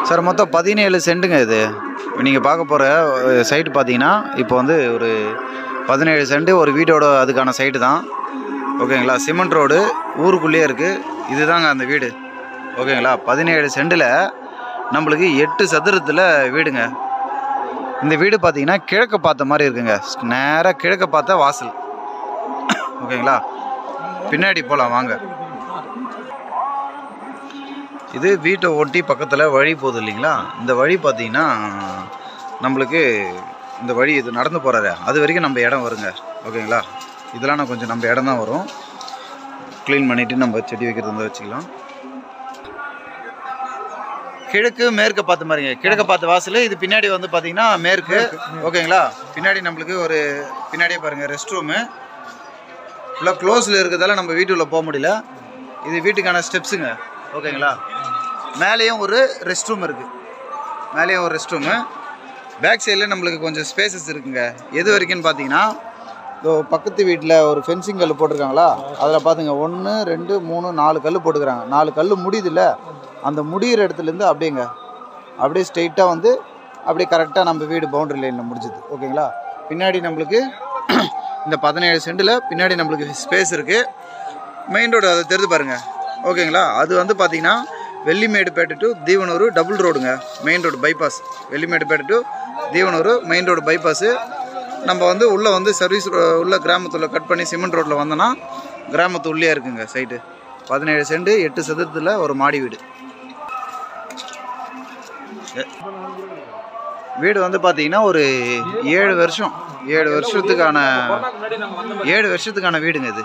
Sir மொத்தம் 17 சென்ட்டுங்க இது. நீங்கள் பார்க்க போகிற சைட்டு பார்த்தீங்கன்னா இப்போ வந்து ஒரு 17 சென்ட்டு ஒரு வீட்டோட அதுக்கான சைட்டு தான். ஓகேங்களா? சிமெண்ட் ரோடு ஊருக்குள்ளேயே இருக்குது. இதுதாங்க அந்த வீடு. ஓகேங்களா? 17 சென்ட்டில் நம்மளுக்கு 8 சதுரத்தில் வீடுங்க. இந்த வீடு பார்த்தீங்கன்னா கிழக்க பார்த்த மாதிரி இருக்குங்க. நேராக கிழக்க பார்த்த வாசல். ஓகேங்களா? பின்னாடி போகலாம் வாங்க. இது வீட்டை ஒட்டி பக்கத்தில் வழி போகுது இல்லைங்களா? இந்த வழி பார்த்தீங்கன்னா நம்மளுக்கு இந்த வழி இது நடந்து போகிறாரு அது வரைக்கும் நம்ம இடம் வருங்க. ஓகேங்களா? இதெல்லாம் நான் கொஞ்சம் நம்ம இடம் தான் வரும். க்ளீன் பண்ணிவிட்டு நம்ம செடி வைக்கிறது வந்து வச்சுக்கலாம். கிழக்கு மேற்கு பார்த்த மாதிரிங்க. கிழக்க பார்த்த வாசல். இது பின்னாடி வந்து பார்த்தீங்கன்னா மேற்கு. ஓகேங்களா? பின்னாடி நம்மளுக்கு ஒரு பின்னாடியே பாருங்கள் ரெஸ்ட் ரூமு ஃபுல்லாக க்ளோஸில் இருக்கிறதால நம்ம வீட்டுக்குள்ளே போக முடியல. இது வீட்டுக்கான ஸ்டெப்ஸுங்க. ஓகேங்களா? மேலேயும் ஒரு ரெஸ்ட் ரூம் இருக்குது. மேலேயும் ஒரு ரெஸ்ட் ரூமு. பேக் சைடில் நம்மளுக்கு கொஞ்சம் ஸ்பேசஸ் இருக்குங்க. எது வரைக்கும்னு பார்த்தீங்கன்னா பக்கத்து வீட்டில் ஒரு ஃபென்சிங் கல் போட்டிருக்காங்களா, அதில் பார்த்துங்க 1 2 3 4 கல் போட்டுக்கிறாங்க. 4 கல் முடியுதுல்ல, அந்த முடிகிற இடத்துலேருந்து அப்படியே ஸ்ட்ரெயிட்டாக வந்து அப்படியே கரெக்டாக நம்ம வீடு பவுண்டரி லைனில் முடிஞ்சுது. ஓகேங்களா? பின்னாடி நம்மளுக்கு இந்த 17 சென்ட்டில் பின்னாடி நம்மளுக்கு ஸ்பேஸ் இருக்குது. மெயின் ரோடு அதை தெரிஞ்சு பாருங்கள். ஓகேங்களா? அது வந்து பார்த்திங்கன்னா வெள்ளிமேடுப்பேட்டை டு தீவனூர் டபுள் ரோடுங்க. Main road bypass. Vellimedupettai to Thivanur main road bypass. நம்ம வந்து உள்ளே வந்து சர்வீஸ் உள்ள கிராமத்தில் கட் பண்ணி சிமெண்ட் ரோட்டில் வந்தோன்னா கிராமத்து உள்ளே இருக்குங்க சைட்டு. 17 சென்ட்டு 8 சதுரத்தில் ஒரு மாடி வீடு. வீடு வந்து பார்த்தீங்கன்னா ஒரு 7 வருஷத்துக்கான வீடுங்க இது.